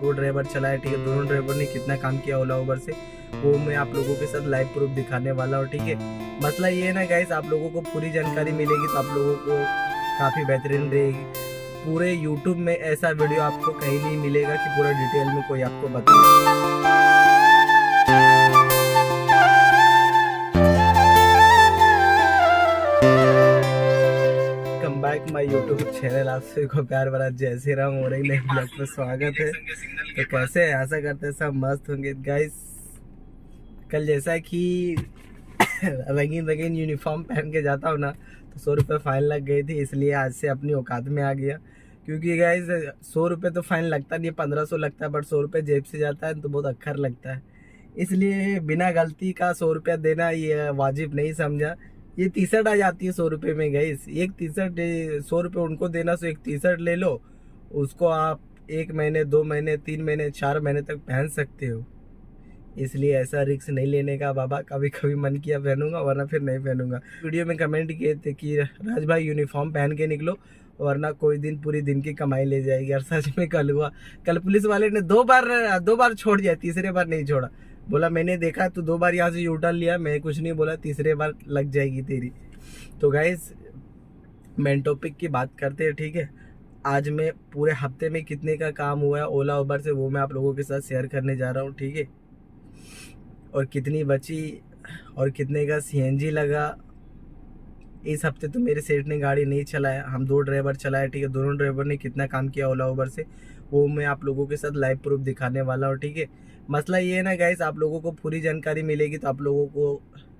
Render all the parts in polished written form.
दो ड्राइवर चलाए, ठीक है। दोनों ड्राइवर ने कितना काम किया ओला उबर से वो मैं आप लोगों के साथ लाइव प्रूफ दिखाने वाला हूँ, ठीक है। मसला ये है ना गाइस, आप लोगों को पूरी जानकारी मिलेगी तो आप लोगों को काफ़ी बेहतरीन रहेगी। पूरे यूट्यूब में ऐसा वीडियो आपको कहीं नहीं मिलेगा कि पूरा डिटेल में कोई आपको बताए। बैक माय यूट्यूब चैनल, आप सभी को प्यार भरा जय श्री राम और एक नए ब्लॉग में स्वागत है। तो कैसे है, आशा करते हैं सब मस्त होंगे गाइस। कल जैसा कि रंगीन यूनिफॉर्म पहन के जाता हूँ ना तो 100 रुपये फाइन लग गई थी, इसलिए आज से अपनी औकात में आ गया। क्योंकि गाइस 100 रुपये तो फाइन लगता नहीं, 1500 लगता है, बट 100 रुपये जेब से जाता है तो बहुत अक्खर लगता है। इसलिए बिना गलती का 100 रुपया देना ये वाजिब नहीं समझा। ये टी शर्ट आ जाती है 100 रुपये में गाइस, एक टी शर्ट 100 रुपये उनको देना, सो एक टी शर्ट ले लो, उसको आप 1 महीने 2 महीने 3 महीने 4 महीने तक पहन सकते हो। इसलिए ऐसा रिस्क नहीं लेने का बाबा, कभी कभी मन किया पहनूंगा वरना फिर नहीं पहनूंगा। वीडियो में कमेंट किए थे कि राज भाई यूनिफॉर्म पहन के निकलो वरना कोई दिन पूरी दिन की कमाई ले जाएगी। और सच में कल हुआ। कल पुलिस वाले ने दो बार छोड़ दिया, तीसरे बार नहीं छोड़ा। बोला मैंने देखा तो 2 बार यहाँ से यूटर्न लिया, मैं कुछ नहीं बोला, तीसरे बार लग जाएगी तेरी। तो गाइस मेन टॉपिक की बात करते हैं, ठीक है। आज मैं पूरे हफ्ते में कितने का काम हुआ है ओला उबर से वो मैं आप लोगों के साथ शेयर करने जा रहा हूँ, ठीक है। और कितनी बची और कितने का सीएनजी लगा। इस हफ्ते तो मेरे सेठ ने गाड़ी नहीं चलाया, हम 2 ड्राइवर चलाए, ठीक है। दोनों ड्राइवर ने कितना काम किया ओला उबर से वो मैं आप लोगों के साथ लाइव प्रूफ दिखाने वाला हूँ, ठीक है। मसला ये है ना गाइस, आप लोगों को पूरी जानकारी मिलेगी तो आप लोगों को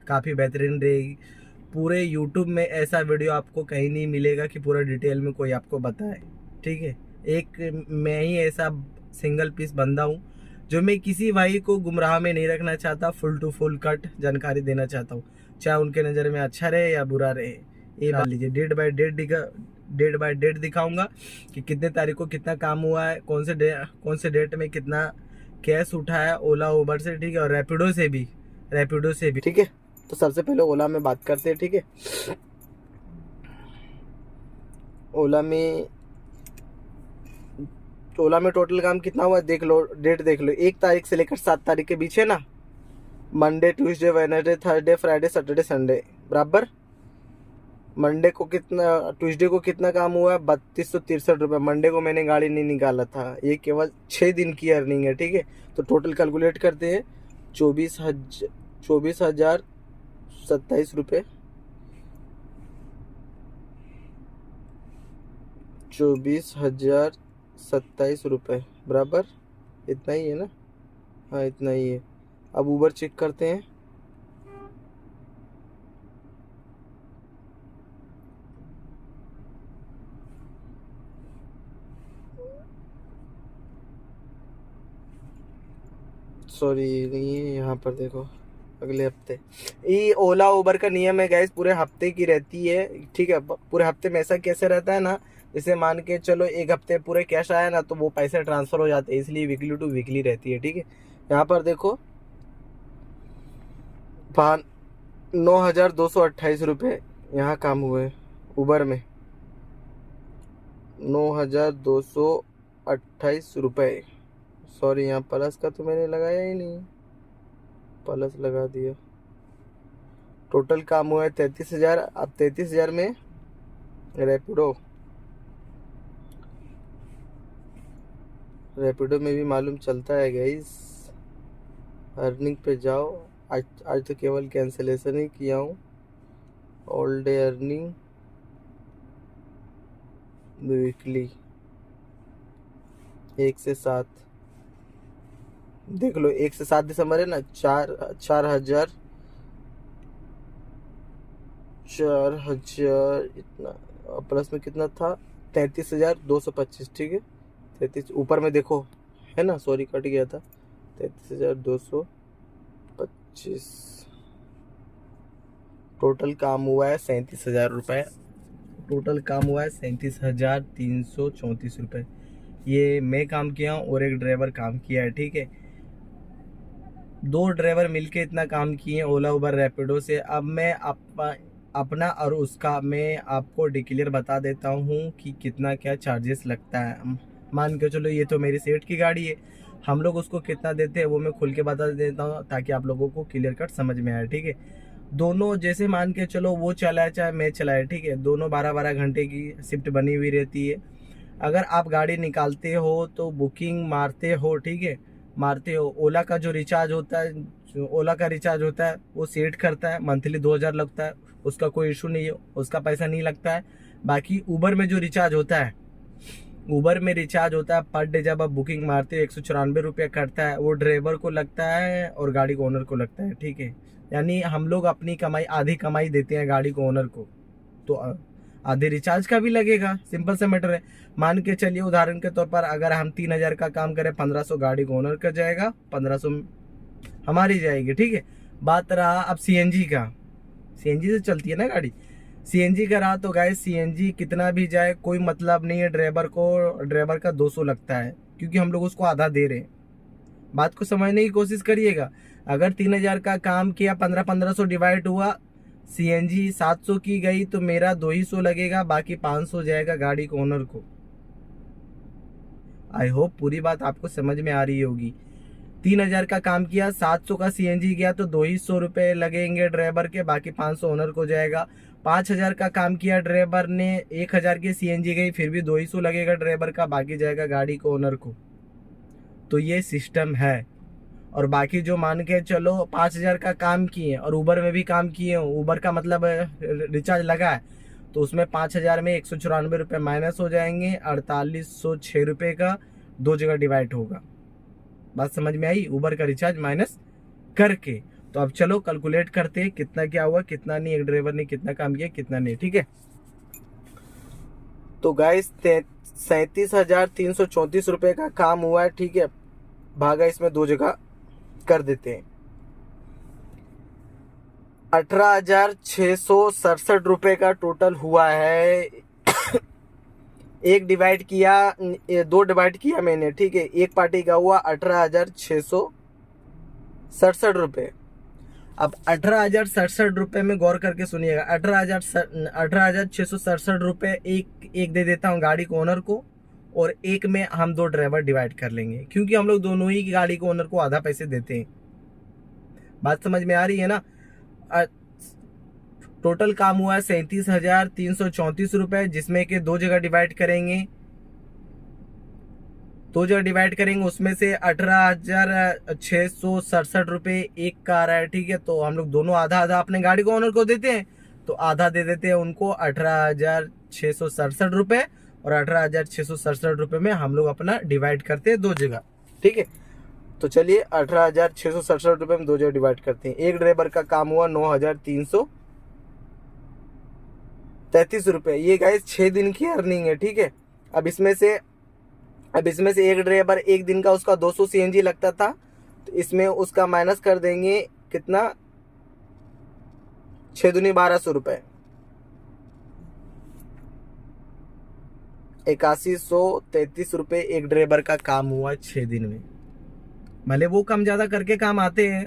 काफ़ी बेहतरीन रहेगी। पूरे यूट्यूब में ऐसा वीडियो आपको कहीं नहीं मिलेगा कि पूरा डिटेल में कोई आपको बताए, ठीक है। एक मैं ही ऐसा सिंगल पीस बंदा हूँ जो मैं किसी भाई को गुमराह में नहीं रखना चाहता, फुल टू फुल कट जानकारी देना चाहता हूँ, चाहे उनके नज़र में अच्छा रहे या बुरा रहे। ये मान लीजिए डेट बाय डेट दिखाऊंगा कि कितने तारीख को कितना काम हुआ है, कौन से डेट में कितना कैश उठा है ओला उबर से, ठीक है। और रैपिडो से भी, ठीक है। तो सबसे पहले ओला में बात करते हैं, ठीक है। ओला में टोटल काम कितना हुआ देख लो, डेट देख लो। 1 तारीख से लेकर 7 तारीख के बीच है ना, Monday Tuesday Wednesday Thursday Friday Saturday Sunday बराबर। मंडे को कितना, ट्यूसडे को कितना काम हुआ है 3263 रुपये। मंडे को मैंने गाड़ी नहीं निकाला था, ये केवल 6 दिन की अर्निंग है, ठीक है। तो टोटल कैलकुलेट करते हैं 24,027 रुपये, 24,027 रुपये बराबर। इतना ही है ना, हाँ इतना ही है। अब ऊबर चेक करते हैं। सॉरी नहीं है, यहाँ पर देखो अगले हफ्ते। ये ओला उबर का नियम है गाइस, पूरे हफ्ते की रहती है, ठीक है। पूरे हफ्ते में ऐसा कैसे रहता है ना, जैसे मान के चलो 1 हफ्ते पूरे कैश आया ना तो वो पैसे ट्रांसफर हो जाते हैं, इसलिए वीकली टू वीकली रहती है, ठीक है। यहाँ पर देखो 9,228 रुपये यहाँ काम हुए उबर में, 9,228 रुपये। सॉरी यहाँ प्लस का तो मैंने लगाया ही नहीं, प्लस लगा दिया। टोटल काम हुआ है 33,000। अब 33,000 में रैपिडो में भी मालूम चलता है गाइस। अर्निंग पे जाओ, आज तो केवल कैंसिलेशन ही किया हूँ। ऑल डे अर्निंग वीकली 1 से 7 देख लो, 1 से 7 दिसंबर है ना, 4,000 इतना प्लस में कितना था 33,225, ठीक है। 33 ऊपर में देखो है ना, सॉरी कट गया था, 33,225। टोटल काम हुआ है 37,000 रुपये, टोटल काम हुआ है 37,334 रुपये। ये मैं काम किया हूँ और एक ड्राइवर काम किया है, ठीक है। 2 ड्राइवर मिलके इतना काम किए ओला उबर रैपिडो से। अब मैं अपना और उसका मैं आपको डिक्लेयर बता देता हूँ कि कितना क्या चार्जेस लगता है। मान के चलो ये तो मेरी सेठ की गाड़ी है, हम लोग उसको कितना देते हैं वो मैं खुल के बता देता हूँ ताकि आप लोगों को क्लियर कट समझ में आए, ठीक है। दोनों जैसे मान के चलो वो चलाए चाहे मैं चलाए, ठीक है, दोनों 12-12 घंटे की शिफ्ट बनी हुई रहती है। अगर आप गाड़ी निकालते हो तो बुकिंग मारते हो, ठीक है, मारते हो। ओला का जो रिचार्ज होता है, जो ओला का रिचार्ज होता है वो सेट करता है, मंथली 2000 लगता है, उसका कोई इशू नहीं है, उसका पैसा नहीं लगता है। बाकी उबर में जो रिचार्ज होता है, उबर में रिचार्ज होता है पर डे, जब आप बुकिंग मारते हो 194 रुपये कटता है, वो ड्राइवर को लगता है और गाड़ी को ओनर को लगता है, ठीक है। यानी हम लोग अपनी कमाई, आधी कमाई देते हैं गाड़ी को ओनर को, तो आधे रिचार्ज का भी लगेगा। सिंपल सा मैटर है। मान के चलिए उदाहरण के तौर पर अगर हम 3000 का काम करें, 1500 गाड़ी को ओनर का जाएगा, 1500 हमारी जाएगी, ठीक है। बात रहा अब सीएनजी का, सीएनजी से चलती है ना गाड़ी, सीएनजी का रहा तो गाइस सीएनजी कितना भी जाए कोई मतलब नहीं है, ड्राइवर को, ड्राइवर का 200 लगता है क्योंकि हम लोग उसको आधा दे रहे हैं। बात को समझने की कोशिश करिएगा। अगर 3000 का काम किया, 1500 डिवाइड हुआ, सीएनजी 700 की गई तो मेरा 200 लगेगा, बाकी 500 जाएगा गाड़ी को ओनर को। आई होप पूरी बात आपको समझ में आ रही होगी। 3000 का काम किया, 700 का सीएनजी गया तो 200 रुपये लगेंगे ड्राइवर के, बाकी 500 ओनर को जाएगा। 5000 का काम किया ड्राइवर ने, 1000 की सीएनजी गई, फिर भी 200 लगेगा ड्राइवर का, बाकी जाएगा गाड़ी को ओनर को। तो ये सिस्टम है। और बाकी जो मान के चलो 5000 का काम किए और उबर में भी काम किए हो, उबर का मतलब रिचार्ज लगा है, तो उसमें 5000 में 194 रुपये माइनस हो जाएंगे, 4806 रुपये का 2 जगह डिवाइड होगा। बात समझ में आई, उबर का रिचार्ज माइनस करके। तो अब चलो कैलकुलेट करते हैं कितना क्या हुआ, कितना नहीं, एक ड्राइवर ने कितना काम किया कितना नहीं, ठीक है। तो गाइस 37,334 रुपये का काम हुआ है, ठीक है। भागा इसमें 2 जगह कर देते हैं, 18,667 रुपये का टोटल हुआ है। एक डिवाइड किया, 2 डिवाइड किया मैंने, ठीक है। एक पार्टी का हुआ 18,667 रुपये। अब 18,067 रुपये में गौर करके सुनिएगा, 18,667 रुपये एक दे देता हूँ गाड़ी को ओनर को, और एक में हम 2 ड्राइवर डिवाइड कर लेंगे क्योंकि हम लोग दोनों ही गाड़ी को ओनर को आधा पैसे देते हैं। बात समझ में आ रही है ना। टोटल काम हुआ है 37,334 रुपये, जिसमें के 2 जगह डिवाइड करेंगे, 2 जगह डिवाइड करेंगे, उसमें से 18,667 रुपये एक का आ रहा है, ठीक है। तो हम लोग दोनों आधा आधा अपने गाड़ी को ओनर को देते हैं, तो आधा दे देते हैं उनको 18,667 रुपये, और 18,667 रुपये में हम लोग अपना डिवाइड करते हैं 2 जगह, ठीक है। तो चलिए 18,667 रुपये में 2 जगह डिवाइड करते हैं। एक ड्राइवर का काम हुआ 9,333 रुपये। ये गाइस 6 दिन की अर्निंग है, ठीक है। अब इसमें से एक ड्राइवर एक दिन का उसका 200 सीएनजी लगता था, तो इसमें उसका माइनस कर देंगे कितना, 6 दूनी 1200 रुपये, 8133 रुपये एक ड्राइवर का काम हुआ 6 दिन में। भले वो कम ज़्यादा करके काम आते हैं,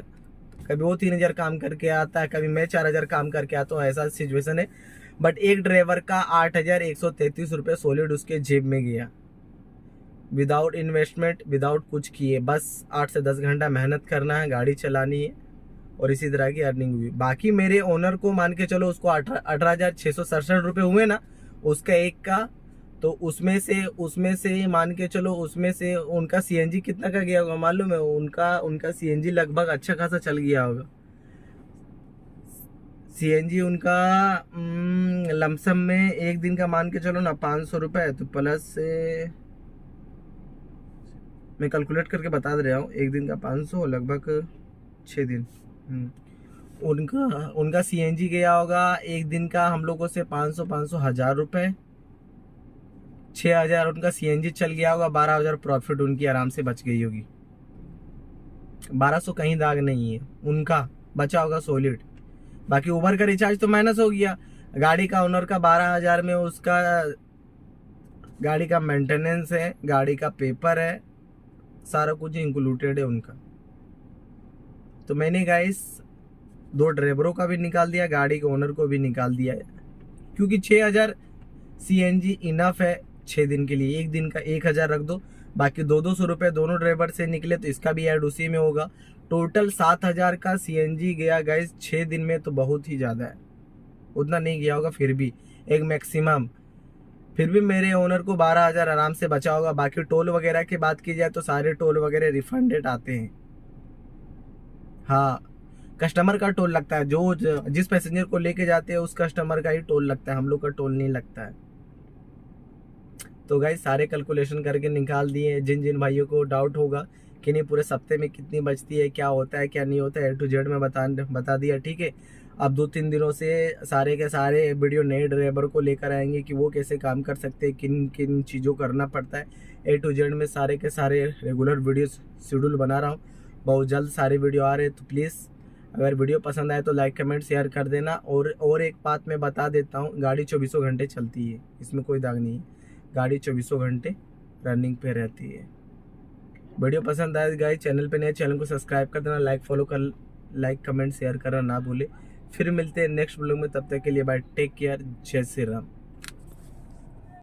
कभी वो 3000 काम करके आता है, कभी मैं 4000 काम करके आता हूँ, ऐसा सिचुएशन है। बट एक ड्राइवर का 8,133 रुपये सॉलिड उसके जेब में गया, विदाउट इन्वेस्टमेंट, विदाउट कुछ किए, बस 8 से 10 घंटा मेहनत करना है, गाड़ी चलानी है, और इसी तरह की अर्निंग हुई। बाकी मेरे ओनर को मान के चलो उसको 18,667 रुपये हुए ना उसका एक का, तो उसमें से मान के चलो, उसमें से उनका सीएनजी कितना का गया होगा मालूम है, उनका सीएनजी लगभग अच्छा खासा चल गया होगा। सीएनजी उनका लमसम में एक दिन का मान के चलो ना 500 रुपये, तो प्लस से मैं कैलकुलेट करके बता दे रहा हूँ, एक दिन का 500 लगभग 6 दिन। उनका सीएनजी गया होगा एक दिन का हम लोगों से 500 1000 रुपये, 6000 उनका सीएनजी चल गया होगा, 12,000 प्रॉफिट उनकी आराम से बच गई होगी। 1200 कहीं दाग नहीं है, उनका बचा होगा सॉलिड। बाकी उबर का रिचार्ज तो माइनस हो गया, गाड़ी का ओनर का 12,000 में उसका गाड़ी का मेंटेनेंस है, गाड़ी का पेपर है, सारा कुछ इंक्लूडेड है उनका। तो मैंने गाइस 2 ड्राइवरों का भी निकाल दिया, गाड़ी के ओनर को भी निकाल दिया है, क्योंकि 6000 सीएनजी इनफ है 6 दिन के लिए। एक दिन का 1000 रख दो, बाकी 200 रुपये दोनों ड्राइवर से निकले तो इसका भी ऐड उसी में होगा। टोटल 7000 का CNG गया गाइस 6 दिन में, तो बहुत ही ज़्यादा है। उतना नहीं गया होगा फिर भी, एक मैक्सिमम। फिर भी मेरे ओनर को 12000 आराम से बचा होगा। बाकी टोल वगैरह की बात की जाए तो सारे टोल वगैरह रिफंडेड आते हैं। हाँ, कस्टमर का टोल लगता है, जो जिस पैसेंजर को लेके जाते हैं उस कस्टमर का ही टोल लगता है, हम लोग का टोल नहीं लगता है। तो गाइस सारे कैलकुलेशन करके निकाल दिए। जिन जिन भाइयों को डाउट होगा कि नहीं पूरे सप्ते में कितनी बचती है, क्या होता है क्या नहीं होता है, A to Z में बता दिया, ठीक है। अब 2-3 दिनों से सारे के सारे वीडियो नए ड्राइवर को लेकर आएंगे कि वो कैसे काम कर सकते हैं, किन किन चीज़ों करना पड़ता है। A to Z में सारे के सारे रेगुलर वीडियो शेड्यूल बना रहा हूँ। बहुत जल्द सारे वीडियो आ रहे हैं। तो प्लीज़ अगर वीडियो पसंद आए तो लाइक कमेंट शेयर कर देना। और एक बात मैं बता देता हूँ, गाड़ी 24 घंटे चलती है, इसमें कोई दाग नहीं है। गाड़ी 24 घंटे रनिंग पे रहती है। वीडियो पसंद आए गाइस, चैनल पे नए, चैनल को सब्सक्राइब कर देना, लाइक कमेंट शेयर करना ना भूले। फिर मिलते हैं नेक्स्ट व्लॉग में, तब तक के लिए बाय, टेक केयर, जय श्री राम।